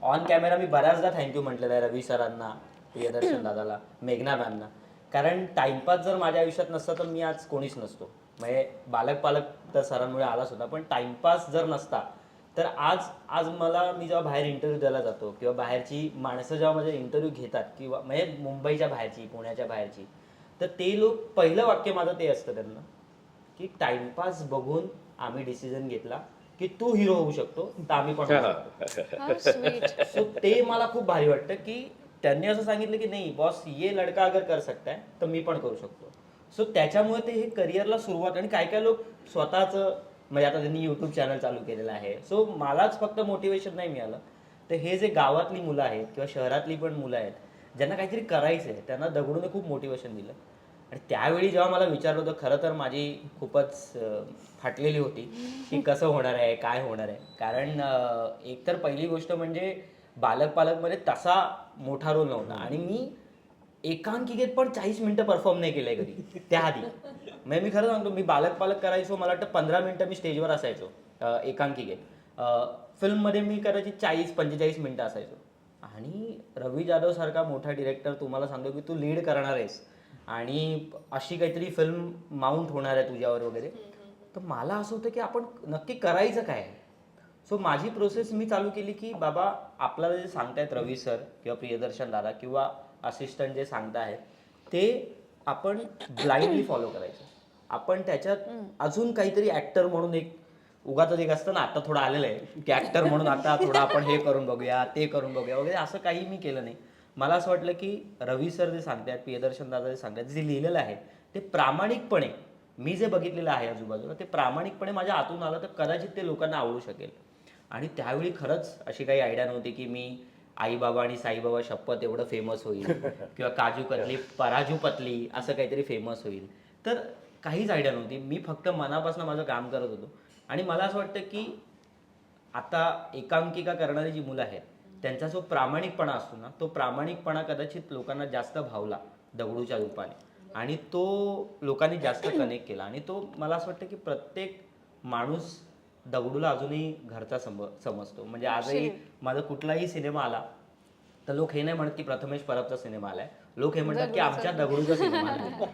On camera मी बऱ्याचदा thank you म्हटलेलं आहे रवी सरांना, प्रियदर्शन दादाला, मेघना मॅमना. कारण टाइमपास जर माझ्या आयुष्यात नसता तर मी आज कोणीच नसतो. म्हणजे बालक पालक तर सरांमुळे आलाच होता, पण टाइमपास जर नसता तर आज आज मला, मी जेव्हा बाहेर इंटरव्ह्यू द्यायला जातो किंवा बाहेरची माणसं जेव्हा माझे इंटरव्ह्यू घेतात किंवा म्हणजे मुंबईच्या बाहेरची, पुण्याच्या बाहेरची, तर ते लोक पहिलं वाक्य माझं ते असतं त्यांना की टाइमपास बघून आम्ही डिसिजन घेतला की तू हिरो होऊ शकतो तर आम्ही पण होऊ शकतो. सो ते मला खूप भारी वाटतं की त्यांनी असं सांगितलं की नाही बॉस, ये लडका अगर कर सकता है तर मी पण करू शकतो. सो त्याच्यामुळे ते हे करिअरला सुरुवात. आणि काय काय लोक स्वतःचं, म्हणजे आता त्यांनी यूट्यूब चॅनल चालू केलेलं आहे. सो मलाच फक्त मोटिवेशन नाही मिळालं, तर हे जे गावातली मुलं आहेत किंवा शहरातली पण मुलं आहेत ज्यांना काहीतरी करायचं आहे, त्यांना दगडूने खूप मोटिवेशन दिलं. आणि त्यावेळी जेव्हा मला विचारलं होतं, खरं तर माझी खूपच फाटलेली होती की कसं होणार आहे, काय होणार आहे. कारण एकतर पहिली गोष्ट म्हणजे बालक पालकमध्ये तसा मोठा रोल नव्हता आणि मी एकांकिकेत पण 40 मिनिटं परफॉर्म नाही केलंय कधी त्याआधी. म्हणजे मी खरं सांगतो, मी बालक पालक करायचो, मला वाटतं 15 मिनिटं मी स्टेजवर असायचो एकांकिकेत. फिल्ममध्ये मी कदाचित 40-45 मिनिटं असायचो. आणि रवी जाधव सारखा मोठा डिरेक्टर तुम्हाला सांगतो की तू लीड करणार आहेस आणि अशी काहीतरी फिल्म माउंट होणार आहे तुझ्यावर वगैरे, तर मला असं होतं की आपण नक्की करायचं काय. सो माझी प्रोसेस मी चालू केली की बाबा, आपल्याला जे सांगतायत रवी सर किंवा प्रियदर्शन दादा किंवा असिस्टंट जे सांगतायत ते आपण ब्लाइंडली फॉलो करायचं. आपण त्याच्यात अजून काहीतरी ॲक्टर म्हणून एक उगाच एक असतं ना, आता थोडं आलेलं आहे की ॲक्टर म्हणून आता थोडं आपण हे करून बघूया, ते करून बघूया वगैरे, असं काही मी केलं नाही. मला असं वाटलं की रवी सर जे सांगतात, प्रियदर्शन दादा जे सांगतात, जे लिहिलेलं आहे ते प्रामाणिकपणे, मी जे बघितलेलं आहे आजूबाजूला, ते प्रामाणिकपणे माझ्या आतून आलं तर कदाचित ते लोकांना आवडू शकेल. आणि त्यावेळी खरंच अशी काही आयडिया नव्हती की मी आई बाबा आणि साईबाबा शपथ एवढं फेमस होईल किंवा काजू कतली पराजू पतली असं काहीतरी फेमस होईल. तर काहीच आयडिया नव्हती. मी फक्त मनापासून माझं काम करत होतो. आणि मला असं वाटतं की आता एकांकिका करणारी जी मुलं आहेत त्यांचा जो प्रामाणिकपणा असतो ना, तो प्रामाणिकपणा कदाचित लोकांना जास्त भावला दगडूच्या रूपाने, आणि तो लोकांनी जास्त कनेक्ट केला. आणि तो मला असं वाटतं की प्रत्येक माणूस दगडूला अजूनही घरचा समजतो. म्हणजे आजही माझा कुठलाही सिनेमा आला तर लोक हे नाही म्हणत की प्रथमेश परबचा सिनेमा आलाय, लोक हे म्हणतात की आमच्या दगडूचा सिनेमा आलाय.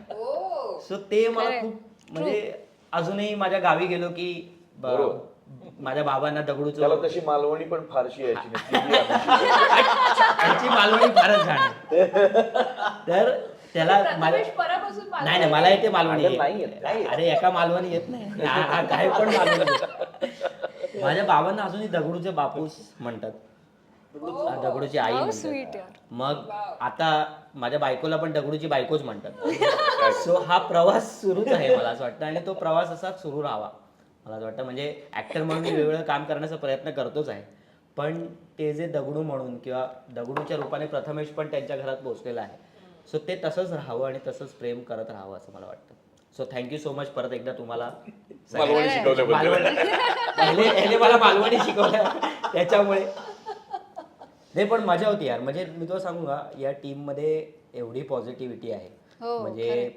सो ते मला खूप, म्हणजे अजूनही माझ्या गावी गेलो की माझ्या बाबांना दगडूचं, त्याला तशी मालवणी पण फारशी यायची त्यांची मालवणी फारच छान आहे. तर त्याला नाही नाही, मला येते मालवणी. अरे एका मालवणी येत नाही, काय पण मालवणी. माझ्या बाबांना अजूनही दगडूचे बापूस म्हणतात, दगडूची आई म्हणतात. मग आता माझ्या बायकोला पण दगडूची बायकोच म्हणतात. सो हा प्रवास सुरूच आहे मला असं वाटतं, आणि तो प्रवास असाच सुरू राहावा मला असं वाटतं. म्हणजे ऍक्टर म्हणून मी वेगवेगळं काम करण्याचा प्रयत्न करतोच आहे, पण ते जे दगडू म्हणून किंवा दगडूच्या रूपाने प्रथमेश पण त्यांच्या घरात पोहोचलेला आहे, सो ते तसंच राहावं आणि तसंच प्रेम करत राहावं असं मला वाटतं. सो थँक्यू सो मच परत एकदा तुम्हाला. मालवणी पहिले मला मालवणी शिकवलं त्याच्यामुळे. नाही पण मजा होती यार. म्हणजे मी तुला सांगू का, या टीममध्ये एवढी पॉझिटिव्हिटी आहे, म्हणजे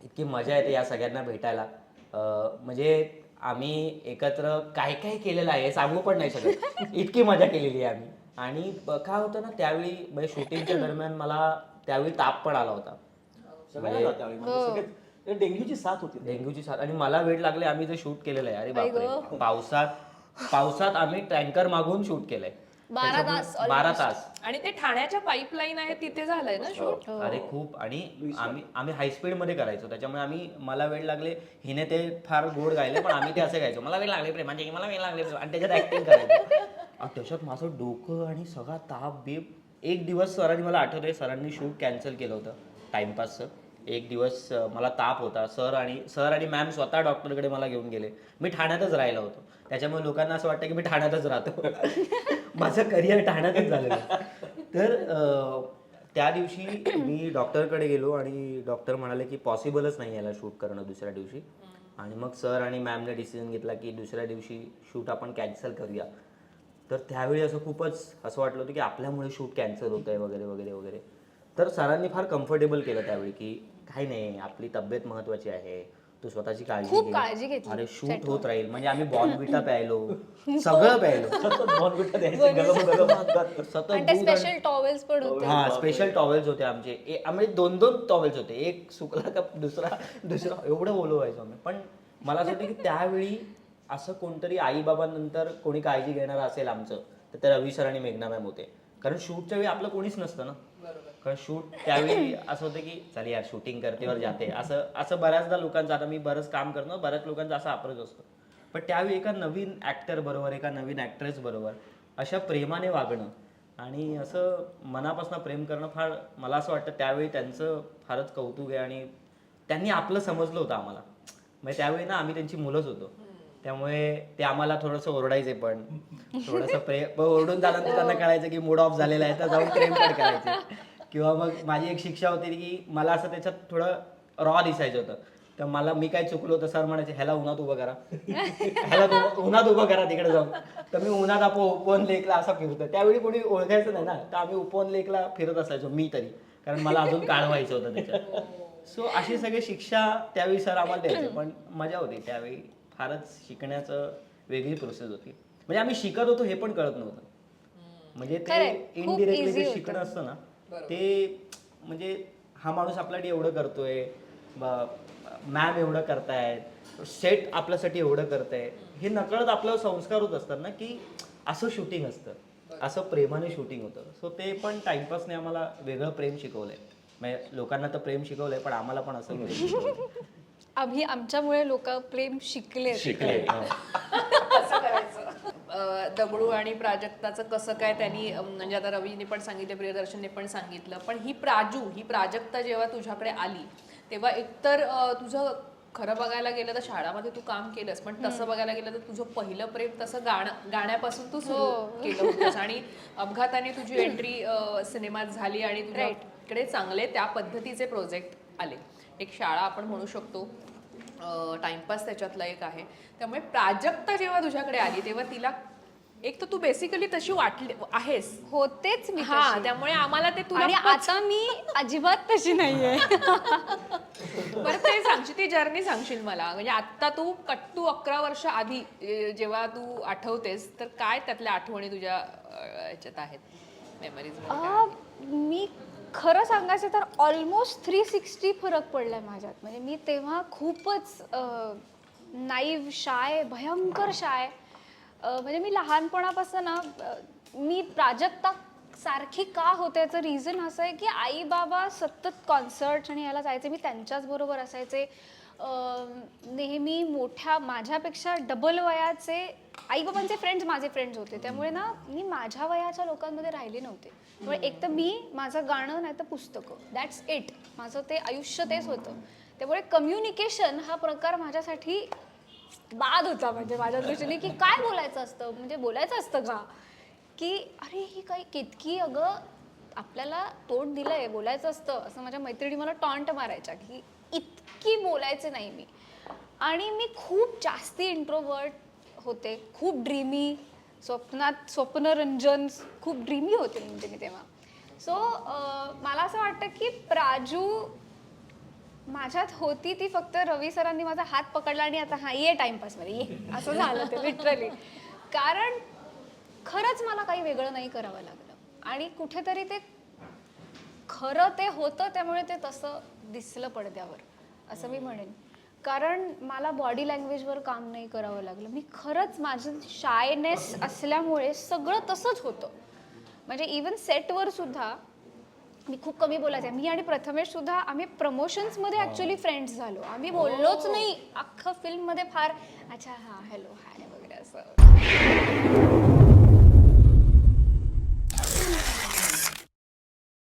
इतकी मजा येते या सगळ्यांना भेटायला. म्हणजे आम्ही एकत्र काय काय केलेलं आहे सांगू पण नाही शकत, इतकी मजा केलेली आहे आम्ही. आणि काय होतं ना त्यावेळी, म्हणजे शूटिंगच्या दरम्यान मला त्यावेळी ताप पण आला होता. डेंग्यूची साथ होती. डेंग्यूची साथ. आणि मला वेळ लागले. आम्ही जे शूट केलेलं आहे, अरे बापरे, पावसात आम्ही टँकर मागून शूट केलंय 12 तास. आणि ते ठाण्याच्या पाईपलाईन आहे तिथे झालंय ना शूट. अरे खूप. आणि आम्ही हायस्पीड मध्ये करायचो, त्याच्यामुळे मला वेळ लागले. हिने ते फार गोड गायले, पण आम्ही ते असे गायचो, मला वेळ लागले प्रेमाचे, मला वेळ लागले, आणि त्याच्यात ऍक्टिंग करायचं. त्याच्यात माझं डोकं आणि सगळा ताप बीप. एक दिवस सरांनी, मला आठवतंय, सरांनी शूट कॅन्सल केलं होतं टाइमपासचं. एक दिवस मला ताप होता. सर आणि मॅम स्वतः डॉक्टरकडे मला घेऊन गेले. मी ठाण्यातच राहिला होतो, त्याच्यामुळे लोकांना असं वाटतं की मी ठाण्यातच राहतो. माझं करिअर ठाण्यातच झालेलं. तर त्या दिवशी मी डॉक्टरकडे गेलो आणि डॉक्टर म्हणाले की पॉसिबलच नाही याला शूट करणं दुसऱ्या दिवशी. आणि मग सर आणि मॅमने डिसिजन घेतला की दुसऱ्या दिवशी शूट आपण कॅन्सल करूया. तर त्यावेळी असं खूपच असं वाटलं होतं की आपल्यामुळे शूट कॅन्सल होत आहे वगैरे वगैरे वगैरे. तर सरांनी फार कम्फर्टेबल केलं त्यावेळी की काही नाही, आपली तब्येत महत्त्वाची आहे, तू स्वतःची काळजी खूप घे. काळजी घेतली अरे शूट होत राहील म्हणजे आम्ही बॉर्नविटा प्यायलो सगळं प्यायलो सतत बॉर्नविटा द्यायचे गरम गरम सतत आणि ते दूध आणि- स्पेशल टॉवेल्स पण होते. हा स्पेशल टॉवेल्स होते आमचे आम्ही 2 टॉवेल्स होते एक सुकला का दुसरा एवढं ओलं व्हायचो आम्ही. पण मला असं वाटतं की त्यावेळी असं कोणतरी आई बाबांनंतर कोणी काळजी घेणार असेल आमचं तर ते रवी सर आणि मेघना मॅम होते. कारण शूटच्या वेळी आपलं कोणीच नसतं ना. कारण शूट त्यावेळी असं होतं की चल यार शूटिंग करतेवर जाते असं बऱ्याचदा लोकांचं, आता मी बरंच काम करतो बऱ्याच लोकांचा असा अप्रोच असतो. पण त्यावेळी एका नवीन ऍक्टर बरोबर एका नवीन ऍक्ट्रेस बरोबर अशा प्रेमाने वागणं आणि असं मनापासून प्रेम करणं फार मला असं वाटतं त्यावेळी त्यांचं फारच कौतुक आहे. आणि त्यांनी आपलं समजलं होतं आम्हाला. म्हणजे त्यावेळी ना आम्ही त्यांची मुलंच होतो त्यामुळे ते आम्हाला थोडंसं ओरडायचे पण थोडंसं ओरडून झाल्यानंतर त्यांना कळायचं की मूड ऑफ झालेला आहे तर जाऊन प्रेम पण करायचे. किंवा मग माझी एक शिक्षा होती की मला असं त्याच्यात थोडं रॉ दिसायचं होतं तर मी काय चुकलो तर सर म्हणायचे ह्याला उन्हात उभं करा ह्याला उन्हात उभं करा तिकडे जाऊन. तर मी उन्हात आपण उपवन लेकला असा फिरतो. त्यावेळी कोणी ओळखायचं नाही ना तर आम्ही उपवन लेकला फिरत असायचो मी तरी, कारण मला अजून काळ व्हायचं होतं त्याच्यात. सो अशी सगळी शिक्षा त्यावेळी सर आम्हाला द्यायचे. पण मजा होती त्यावेळी. फारच शिकण्याचं वेगळी प्रोसेस होती. म्हणजे आम्ही शिकत होतो हे पण कळत नव्हतं. म्हणजे ते खरंय, खूप इनडिरेक्टली easy जे होतं. शिकणं असतं ना ते म्हणजे हा माणूस आपल्यासाठी एवढं करतोय, मॅम एवढं करतायत, सेट आपल्यासाठी एवढं करताय, हे नकळत आपल्यावर संस्कार होत असतात ना की असं शूटिंग असतं, असं प्रेमाने शूटिंग होतं. सो ते पण टाइमपासने आम्हाला वेगळं प्रेम शिकवलंय. म्हणजे लोकांना तर प्रेम शिकवलंय पण आम्हाला पण असं प्रेम शिकवलंय. आम्ही आमच्यामुळे लोक प्रेम शिकले. कसं करायचं. दगडू आणि प्राजक्ताचं कसं काय त्यांनी म्हणजे आता रवीने पण सांगितलं, प्रियदर्शनने पण सांगितलं, पण ही प्राजक्ता जेव्हा तुझ्याकडे आली तेव्हा एकतर तुझं खरं बघायला गेलं तर शाळामध्ये तू काम केलंस, पण तसं बघायला गेलं तर तुझं पहिलं प्रेम तसं गाण्यापासून तू सुरू केलं होतंस आणि अपघाताने तुझी एंट्री सिनेमात झाली आणि तुझ्याकडे चांगले त्या पद्धतीचे प्रोजेक्ट आले. एक शाळा आपण म्हणू शकतो, टाइमपास त्याच्यातला एक आहे. त्यामुळे प्राजक्ता जेव्हा तुझ्याकडे आली तेव्हा तिला एक तर तू बेसिकली तशी वाटली आहेस, होतेच मी हा, तशी. त्यामुळे आम्हाला ते तुला आणि आता मी अजिबात तशी नाहीये. बरं ते सांगशील, ती जर्नी सांगशील मला. म्हणजे आता तू 11 वर्ष आधी जेव्हा तू आठवतेस तर काय त्यातल्या आठवणी तुझ्या ह्याच्यात आहेत, मेमरीज? मी खरं सांगायचं तर ऑलमोस्ट 360 फरक पडलाय माझ्यात. म्हणजे मी तेव्हा खूपच नाईव, शाय, भयंकर शाय. म्हणजे मी लहानपणापासून ना मी प्राजक्ता सारखी का होते याचं रिझन असं आहे की आई बाबा सतत कॉन्सर्ट आणि याला जायचे, मी त्यांच्याच बरोबर असायचे. नेहमी मोठ्या माझ्यापेक्षा डबल वयाचे आई बाबांचे फ्रेंड्स माझे फ्रेंड्स होते. त्यामुळे ना मी माझ्या वयाच्या लोकांमध्ये राहिले नव्हते. त्यामुळे एक तर मी माझं गाणं नाही तर पुस्तकं, दॅट्स इट. माझं ते आयुष्य तेच होतं. त्यामुळे कम्युनिकेशन हा प्रकार माझ्यासाठी बाद होता. म्हणजे माझ्या दृष्टीने की काय बोलायचं असतं, म्हणजे बोलायचं असतं का, की अरे ही काही कितकी अगं आपल्याला तोंड दिलंय, बोलायचं असतं असं. माझ्या मैत्रिणी मला टॉन्ट मारायच्या की इतकी बोलायचे नाही मी. आणि मी खूप जास्ती इंट्रोवर्ट होते, खूप ड्रीमी, स्वप्नरंजन, खूप ड्रीमी होते म्हणजे मी तेव्हा. सो मला असं वाटतं की प्राजू माझ्यात होती ती फक्त रवी सरांनी माझा हात पकडला आणि आता हा ये टाइमपासमध्ये ये असं झालं ते लिटरली. कारण खरंच मला काही वेगळं नाही करावं लागलं आणि कुठेतरी ते खरं ते होतं, त्यामुळे ते तसं दिसलं पडद्यावर असं मी म्हणेन. कारण मला बॉडी लँग्वेजवर काम नाही करावं लागलं. मी खरंच माझं शायनेस असल्यामुळे सगळं तसंच होतं. म्हणजे इवन सेटवर सुद्धा मी खूप कमी बोलायचे. मी आणि प्रथमेश सुद्धा आम्ही प्रमोशन्समध्ये ॲक्च्युली फ्रेंड्स झालो. आम्ही बोललोच नाही अख्खं फिल्ममध्ये. फार अच्छा हां हॅलो हाय वगैरे असं.